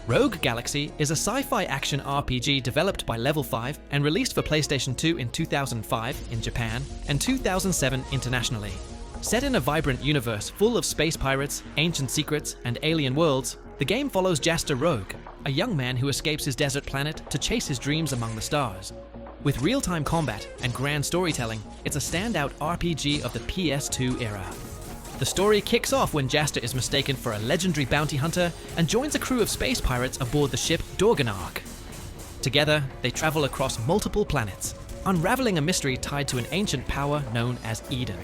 Rogue Galaxy is a sci-fi action RPG developed by Level 5 and released for PlayStation 2 in 2005 in Japan and 2007 internationally. Set in a vibrant universe full of space pirates, ancient secrets, and alien worlds, the game follows Jaster Rogue, a young man who escapes his desert planet to chase his dreams among the stars. With real-time combat and grand storytelling, it's a standout RPG of the PS2 era. The story kicks off when Jaster is mistaken for a legendary bounty hunter and joins a crew of space pirates aboard the ship Drakengard. Together, they travel across multiple planets, unraveling a mystery tied to an ancient power known as Eden.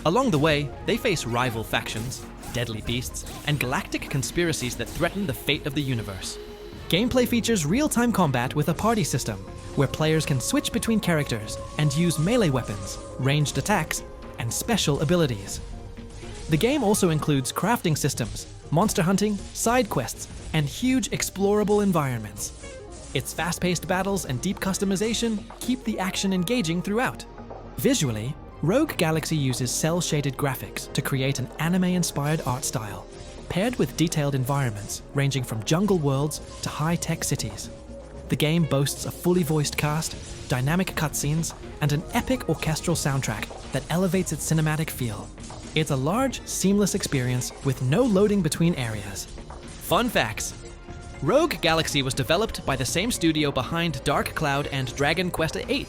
Along the way, they face rival factions, deadly beasts, and galactic conspiracies that threaten the fate of the universe. Gameplay features real-time combat with a party system, where players can switch between characters and use melee weapons, ranged attacks, and special abilities. The game also includes crafting systems, monster hunting, side quests, and huge explorable environments. Its fast-paced battles and deep customization keep the action engaging throughout. Visually, Rogue Galaxy uses cel-shaded graphics to create an anime-inspired art style, paired with detailed environments ranging from jungle worlds to high-tech cities. The game boasts a fully voiced cast, dynamic cutscenes, and an epic orchestral soundtrack that elevates its cinematic feel. It's a large, seamless experience with no loading between areas. Fun facts: Rogue Galaxy was developed by the same studio behind Dark Cloud and Dragon Quest VIII.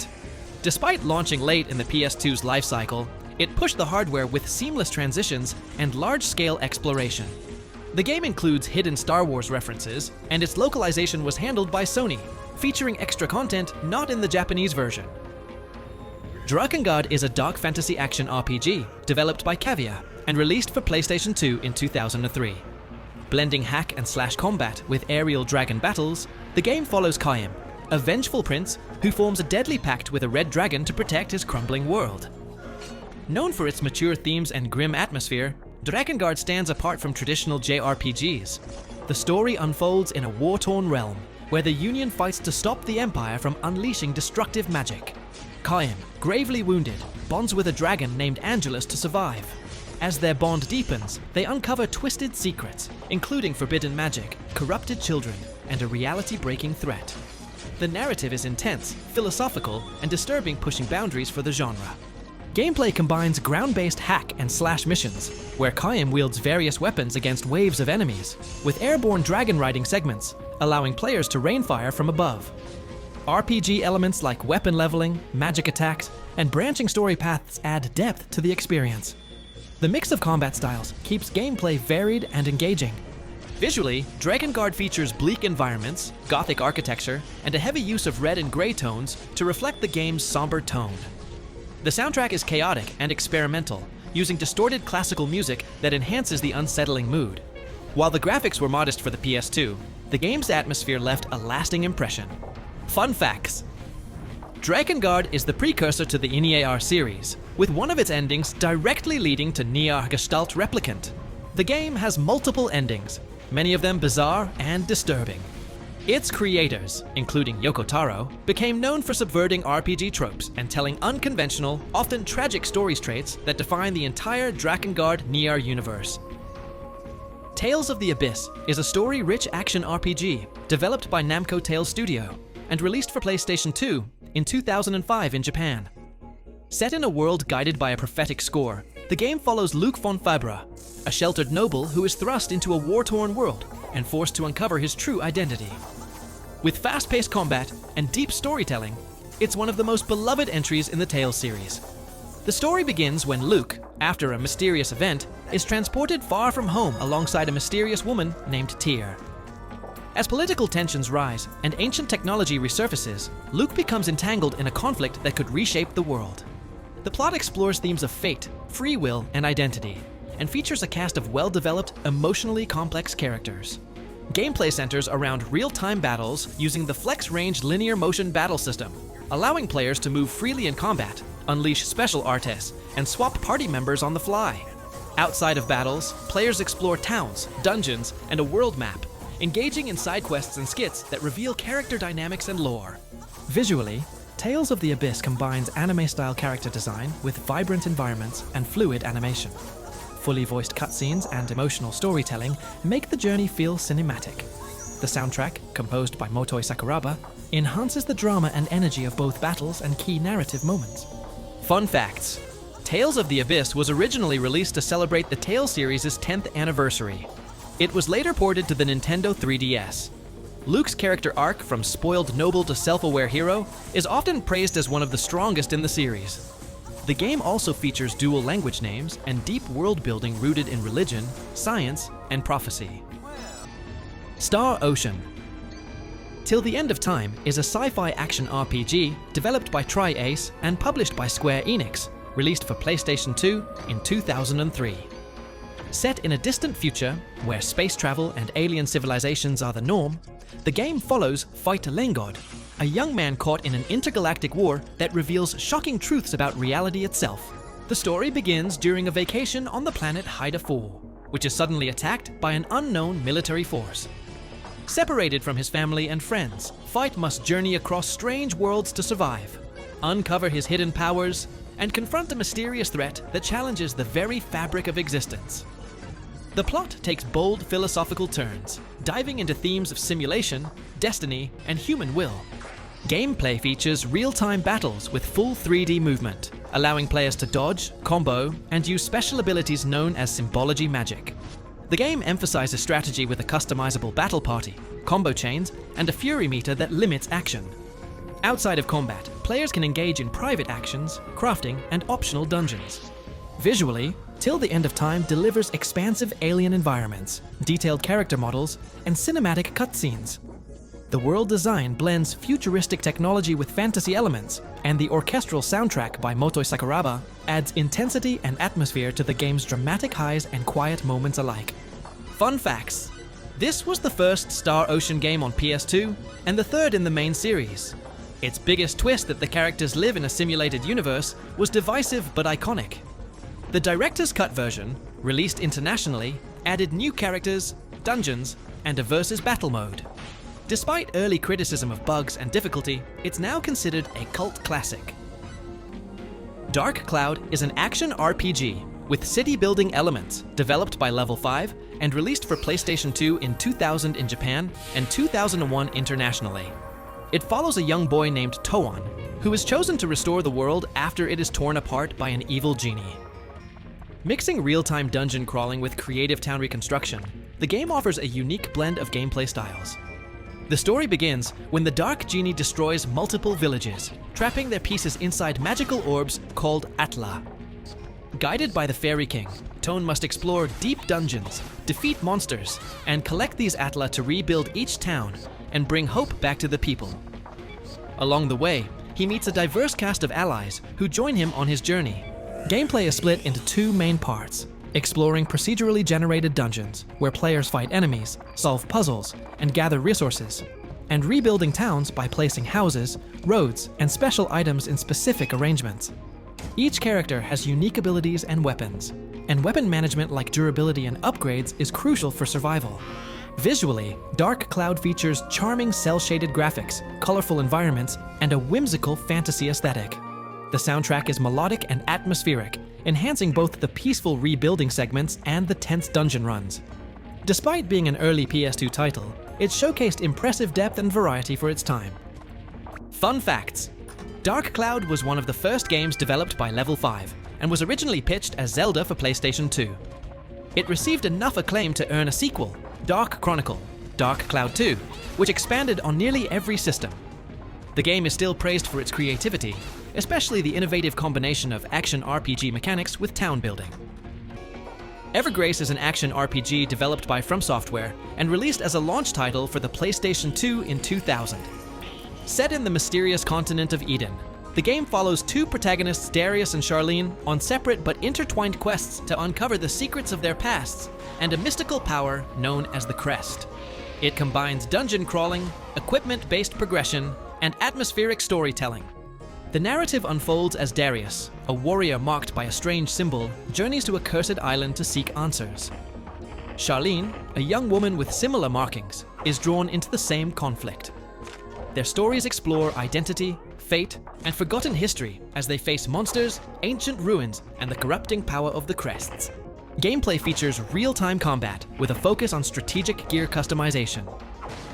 Despite launching late in the PS2's lifecycle, it pushed the hardware with seamless transitions and large-scale exploration. The game includes hidden Star Wars references, and its localization was handled by Sony, featuring extra content not in the Japanese version. Drakengard is a dark fantasy action RPG developed by Cavia and released for PlayStation 2 in 2003. Blending hack and slash combat with aerial dragon battles, the game follows Kaim, a vengeful prince who forms a deadly pact with a red dragon to protect his crumbling world. Known for its mature themes and grim atmosphere, Drakengard stands apart from traditional JRPGs. The story unfolds in a war-torn realm, where the Union fights to stop the Empire from unleashing destructive magic. Kaim, gravely wounded, bonds with a dragon named Angelus to survive. As their bond deepens, they uncover twisted secrets, including forbidden magic, corrupted children, and a reality-breaking threat. The narrative is intense, philosophical, and disturbing, pushing boundaries for the genre. Gameplay combines ground-based hack and slash missions, where Kaim wields various weapons against waves of enemies, with airborne dragon riding segments, allowing players to rain fire from above. RPG elements like weapon leveling, magic attacks, and branching story paths add depth to the experience. The mix of combat styles keeps gameplay varied and engaging. Visually, Drakengard features bleak environments, gothic architecture, and a heavy use of red and gray tones to reflect the game's somber tone. The soundtrack is chaotic and experimental, using distorted classical music that enhances the unsettling mood. While the graphics were modest for the PS2, the game's atmosphere left a lasting impression. Fun facts: Drakengard is the precursor to the NieR series, with one of its endings directly leading to NieR Gestalt Replicant. The game has multiple endings, many of them bizarre and disturbing. Its creators, including Yoko Taro, became known for subverting RPG tropes and telling unconventional, often tragic story traits that define the entire Drakengard NieR universe. Tales of the Abyss is a story-rich action RPG developed by Namco Tales Studio and released for PlayStation 2 in 2005 in Japan. Set in a world guided by a prophetic score, the game follows Luc von Fabra, a sheltered noble who is thrust into a war-torn world and forced to uncover his true identity. With fast-paced combat and deep storytelling, it's one of the most beloved entries in the Tales series. The story begins when Luc, after a mysterious event, is transported far from home alongside a mysterious woman named Tyr. As political tensions rise and ancient technology resurfaces, Luc becomes entangled in a conflict that could reshape the world. The plot explores themes of fate, free will, and identity, and features a cast of well-developed, emotionally complex characters. Gameplay centers around real-time battles using the flex-range linear motion battle system, allowing players to move freely in combat, unleash special artes, and swap party members on the fly. Outside of battles, players explore towns, dungeons, and a world map, engaging in side quests and skits that reveal character dynamics and lore. Visually, Tales of the Abyss combines anime-style character design with vibrant environments and fluid animation. Fully voiced cutscenes and emotional storytelling make the journey feel cinematic. The soundtrack, composed by Motoi Sakuraba, enhances the drama and energy of both battles and key narrative moments. Fun facts. Tales of the Abyss was originally released to celebrate the Tales series' 10th anniversary. It was later ported to the Nintendo 3DS. Luke's character arc from spoiled noble to self-aware hero is often praised as one of the strongest in the series. The game also features dual language names and deep world building rooted in religion, science, and prophecy. Star Ocean. Till the End of Time is a sci-fi action RPG developed by Tri-Ace and published by Square Enix, released for PlayStation 2 in 2003. Set in a distant future where space travel and alien civilizations are the norm, the game follows Drakengard, a young man caught in an intergalactic war that reveals shocking truths about reality itself. The story begins during a vacation on the planet Haida 4, which is suddenly attacked by an unknown military force. Separated from his family and friends, Fight must journey across strange worlds to survive, uncover his hidden powers, and confront a mysterious threat that challenges the very fabric of existence. The plot takes bold philosophical turns, diving into themes of simulation, destiny, and human will. Gameplay features real-time battles with full 3D movement, allowing players to dodge, combo, and use special abilities known as symbology magic. The game emphasizes strategy with a customizable battle party, combo chains, and a fury meter that limits action. Outside of combat, players can engage in private actions, crafting, and optional dungeons. Visually, Till the End of Time delivers expansive alien environments, detailed character models, and cinematic cutscenes. The world design blends futuristic technology with fantasy elements, and the orchestral soundtrack by Motoi Sakuraba adds intensity and atmosphere to the game's dramatic highs and quiet moments alike. Fun facts. This was the first Star Ocean game on PS2, and the third in the main series. Its biggest twist that the characters live in a simulated universe was divisive but iconic. The director's cut version, released internationally, added new characters, dungeons, and a versus battle mode. Despite early criticism of bugs and difficulty, it's now considered a cult classic. Dark Cloud is an action RPG with city-building elements developed by Level 5 and released for PlayStation 2 in 2000 in Japan and 2001 internationally. It follows a young boy named Toan, who is chosen to restore the world after it is torn apart by an evil genie. Mixing real-time dungeon crawling with creative town reconstruction, the game offers a unique blend of gameplay styles. The story begins when the Dark Genie destroys multiple villages, trapping their pieces inside magical orbs called Atla. Guided by the Fairy King, Tone must explore deep dungeons, defeat monsters, and collect these Atla to rebuild each town and bring hope back to the people. Along the way, he meets a diverse cast of allies who join him on his journey. Gameplay is split into two main parts, exploring procedurally generated dungeons, where players fight enemies, solve puzzles, and gather resources, and rebuilding towns by placing houses, roads, and special items in specific arrangements. Each character has unique abilities and weapons, and weapon management like durability and upgrades is crucial for survival. Visually, Dark Cloud features charming cel-shaded graphics, colorful environments, and a whimsical fantasy aesthetic. The soundtrack is melodic and atmospheric, enhancing both the peaceful rebuilding segments and the tense dungeon runs. Despite being an early PS2 title, it showcased impressive depth and variety for its time. Fun facts. Dark Cloud was one of the first games developed by Level 5, and was originally pitched as Zelda for PlayStation 2. It received enough acclaim to earn a sequel, Dark Chronicle, Dark Cloud 2, which expanded on nearly every system. The game is still praised for its creativity, especially the innovative combination of action RPG mechanics with town building. Evergrace is an action RPG developed by From Software and released as a launch title for the PlayStation 2 in 2000. Set in the mysterious continent of Eden, the game follows two protagonists, Darius and Charlene, on separate but intertwined quests to uncover the secrets of their pasts and a mystical power known as the Crest. It combines dungeon crawling, equipment-based progression, and atmospheric storytelling. The narrative unfolds as Darius, a warrior marked by a strange symbol, journeys to a cursed island to seek answers. Charlene, a young woman with similar markings, is drawn into the same conflict. Their stories explore identity, fate, and forgotten history as they face monsters, ancient ruins, and the corrupting power of the Crests. Gameplay features real-time combat with a focus on strategic gear customization.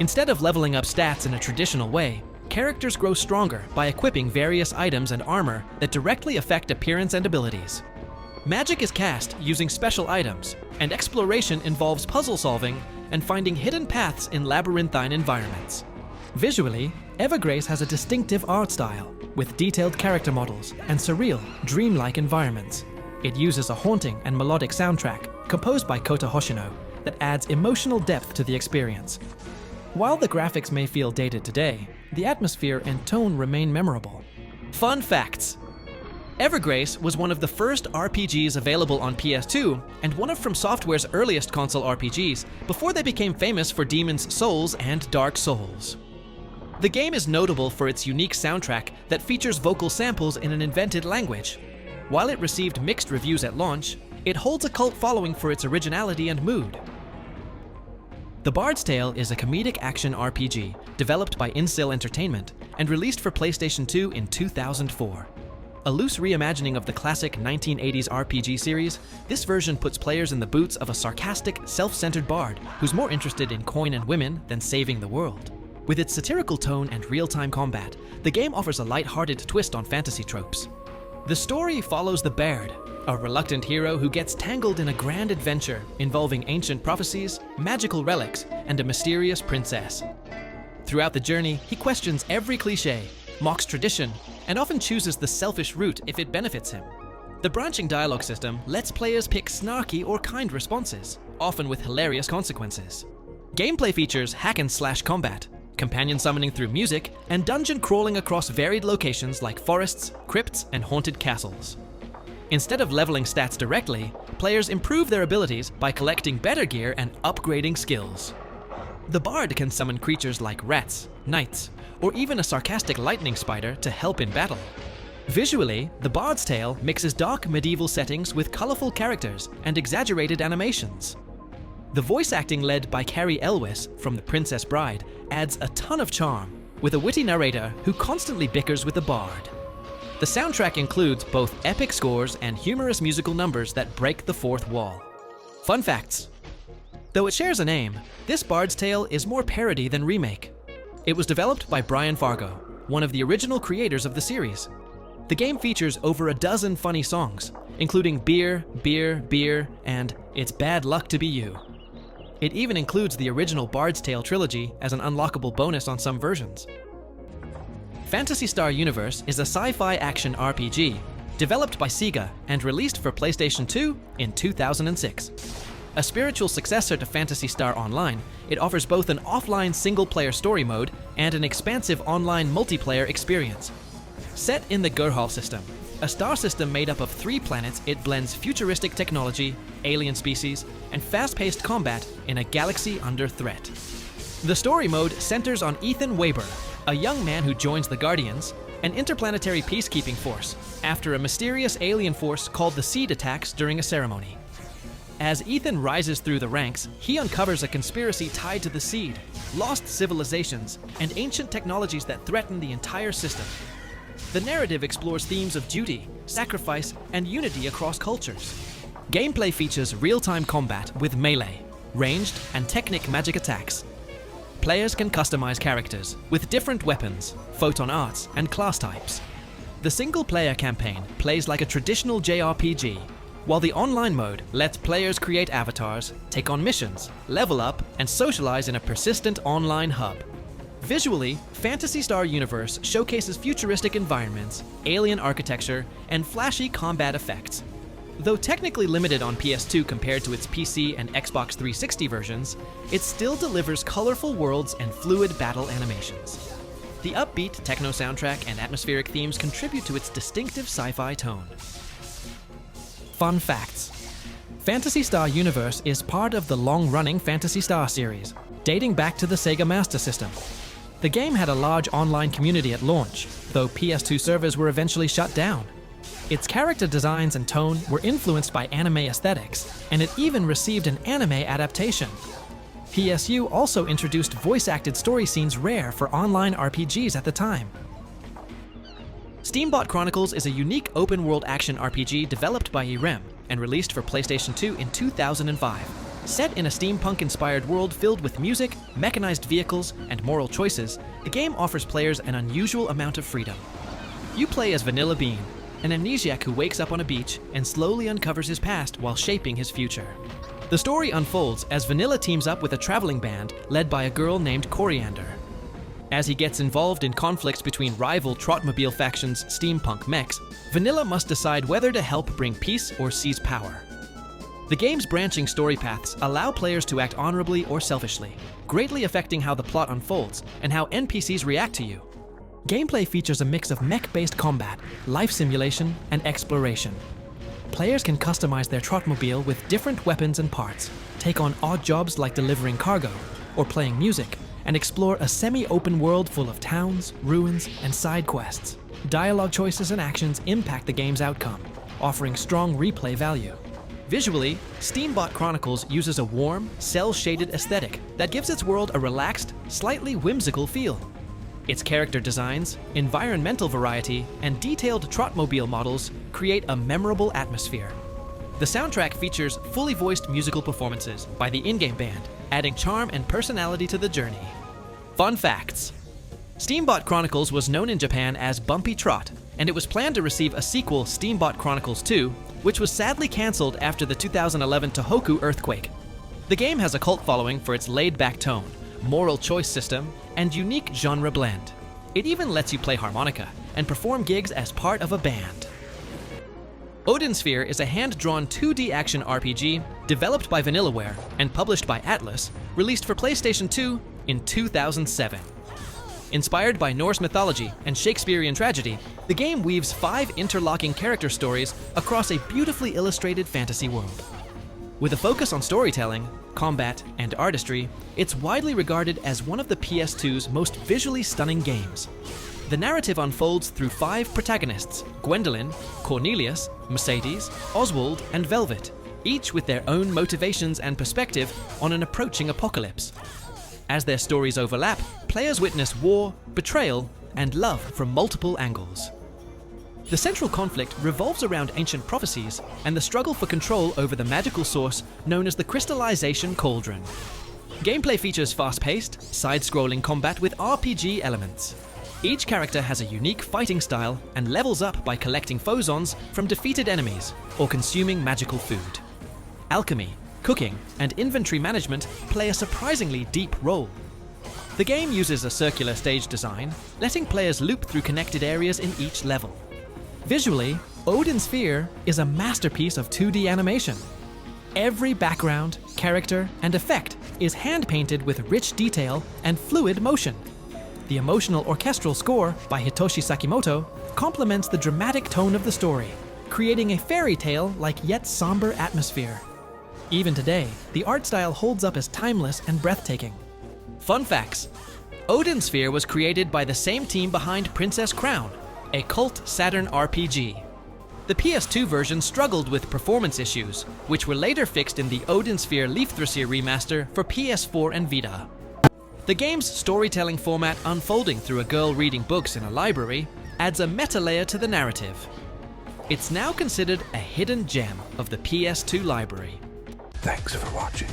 Instead of leveling up stats in a traditional way, characters grow stronger by equipping various items and armor that directly affect appearance and abilities. Magic is cast using special items, and exploration involves puzzle solving and finding hidden paths in labyrinthine environments. Visually, Evergrace has a distinctive art style, with detailed character models and surreal, dreamlike environments. It uses a haunting and melodic soundtrack composed by Kota Hoshino that adds emotional depth to the experience. While the graphics may feel dated today, the atmosphere and tone remain memorable. Fun facts! Evergrace was one of the first RPGs available on PS2 and one of From Software's earliest console RPGs before they became famous for Demon's Souls and Dark Souls. The game is notable for its unique soundtrack that features vocal samples in an invented language. While it received mixed reviews at launch, it holds a cult following for its originality and mood. The Bard's Tale is a comedic action RPG developed by Incil Entertainment and released for PlayStation 2 in 2004. A loose reimagining of the classic 1980s RPG series, this version puts players in the boots of a sarcastic, self-centered bard who's more interested in coin and women than saving the world. With its satirical tone and real-time combat, the game offers a light-hearted twist on fantasy tropes. The story follows the Bard, a reluctant hero who gets tangled in a grand adventure involving ancient prophecies, magical relics, and a mysterious princess. Throughout the journey, he questions every cliché, mocks tradition, and often chooses the selfish route if it benefits him. The branching dialogue system lets players pick snarky or kind responses, often with hilarious consequences. Gameplay features hack-and-slash combat, companion summoning through music, and dungeon crawling across varied locations like forests, crypts, and haunted castles. Instead of leveling stats directly, players improve their abilities by collecting better gear and upgrading skills. The Bard can summon creatures like rats, knights, or even a sarcastic lightning spider to help in battle. Visually, The Bard's Tale mixes dark medieval settings with colorful characters and exaggerated animations. The voice acting led by Carrie Elwes from The Princess Bride adds a ton of charm, with a witty narrator who constantly bickers with the Bard. The soundtrack includes both epic scores and humorous musical numbers that break the fourth wall. Fun facts. Though it shares a name, this Bard's Tale is more parody than remake. It was developed by Brian Fargo, one of the original creators of the series. The game features over a dozen funny songs, including Beer, Beer, Beer, and It's Bad Luck to Be You. It even includes the original Bard's Tale trilogy as an unlockable bonus on some versions. Phantasy Star Universe is a sci-fi action RPG developed by Sega and released for PlayStation 2 in 2006. A spiritual successor to Phantasy Star Online, it offers both an offline single-player story mode and an expansive online multiplayer experience. Set in the Gurhal system, a star system made up of 3 planets, it blends futuristic technology, alien species, and fast-paced combat in a galaxy under threat. The story mode centers on Ethan Weber, a young man who joins the Guardians, an interplanetary peacekeeping force, after a mysterious alien force called the Seed attacks during a ceremony. As Ethan rises through the ranks, he uncovers a conspiracy tied to the Seed, lost civilizations, and ancient technologies that threaten the entire system. The narrative explores themes of duty, sacrifice, and unity across cultures. Gameplay features real-time combat with melee, ranged, and technic magic attacks. Players can customize characters with different weapons, photon arts, and class types. The single-player campaign plays like a traditional JRPG, while the online mode lets players create avatars, take on missions, level up, and socialize in a persistent online hub. Visually, Phantasy Star Universe showcases futuristic environments, alien architecture, and flashy combat effects. Though technically limited on PS2 compared to its PC and Xbox 360 versions, it still delivers colorful worlds and fluid battle animations. The upbeat techno soundtrack and atmospheric themes contribute to its distinctive sci-fi tone. Fun facts. Phantasy Star Universe is part of the long-running Phantasy Star series, dating back to the Sega Master System. The game had a large online community at launch, though PS2 servers were eventually shut down. Its character designs and tone were influenced by anime aesthetics, and it even received an anime adaptation. PSU also introduced voice-acted story scenes rare for online RPGs at the time. Steambot Chronicles is a unique open-world action RPG developed by Irem and released for PlayStation 2 in 2005. Set in a steampunk-inspired world filled with music, mechanized vehicles, and moral choices, the game offers players an unusual amount of freedom. You play as Vanilla Bean, an amnesiac who wakes up on a beach and slowly uncovers his past while shaping his future. The story unfolds as Vanilla teams up with a traveling band led by a girl named Coriander. As he gets involved in conflicts between rival Trotmobile factions' steampunk mechs, Vanilla must decide whether to help bring peace or seize power. The game's branching story paths allow players to act honorably or selfishly, greatly affecting how the plot unfolds and how NPCs react to you. Gameplay features a mix of mech-based combat, life simulation, and exploration. Players can customize their Trotmobile with different weapons and parts, take on odd jobs like delivering cargo, or playing music, and explore a semi-open world full of towns, ruins, and side quests. Dialogue choices and actions impact the game's outcome, offering strong replay value. Visually, Steambot Chronicles uses a warm, cel-shaded aesthetic that gives its world a relaxed, slightly whimsical feel. Its character designs, environmental variety, and detailed Trotmobile models create a memorable atmosphere. The soundtrack features fully voiced musical performances by the in-game band, adding charm and personality to the journey. Fun facts: Steambot Chronicles was known in Japan as Bumpy Trot, and it was planned to receive a sequel, Steambot Chronicles 2, which was sadly cancelled after the 2011 Tohoku earthquake. The game has a cult following for its laid-back tone, moral choice system, and unique genre blend. It even lets you play harmonica and perform gigs as part of a band. Odin Sphere is a hand-drawn 2D action RPG developed by Vanillaware and published by Atlus, released for PlayStation 2 in 2007. Inspired by Norse mythology and Shakespearean tragedy, the game weaves 5 interlocking character stories across a beautifully illustrated fantasy world. With a focus on storytelling, combat, and artistry, it's widely regarded as one of the PS2's most visually stunning games. The narrative unfolds through 5 protagonists: Gwendolyn, Cornelius, Mercedes, Oswald, and Velvet, each with their own motivations and perspective on an approaching apocalypse. As their stories overlap, players witness war, betrayal, and love from multiple angles. The central conflict revolves around ancient prophecies and the struggle for control over the magical source known as the Crystallization Cauldron. Gameplay features fast-paced, side-scrolling combat with RPG elements. Each character has a unique fighting style and levels up by collecting phosons from defeated enemies or consuming magical food. Alchemy, cooking, and inventory management play a surprisingly deep role. The game uses a circular stage design, letting players loop through connected areas in each level. Visually, Odin Sphere is a masterpiece of 2D animation. Every background, character, and effect is hand-painted with rich detail and fluid motion. The emotional orchestral score by Hitoshi Sakimoto complements the dramatic tone of the story, creating a fairy tale-like yet somber atmosphere. Even today, the art style holds up as timeless and breathtaking. Fun facts: Odin Sphere was created by the same team behind Princess Crown, a cult Saturn RPG. The PS2 version struggled with performance issues, which were later fixed in the Odin Sphere Leifthryssir remaster for PS4 and Vita. The game's storytelling format unfolding through a girl reading books in a library adds a meta layer to the narrative. It's now considered a hidden gem of the PS2 library. Thanks for watching.